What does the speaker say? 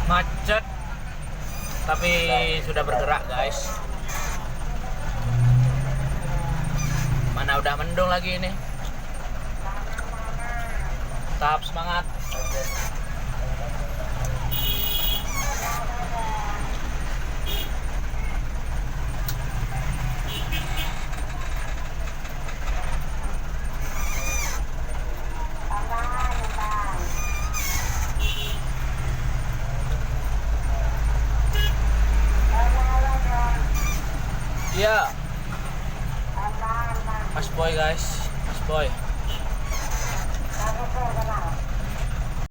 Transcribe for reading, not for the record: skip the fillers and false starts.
Macet, tapi sudah bergerak guys. Mana udah mendung lagi ini. Tahap semangat. Iya. Mas Boy guys, Mas Boy.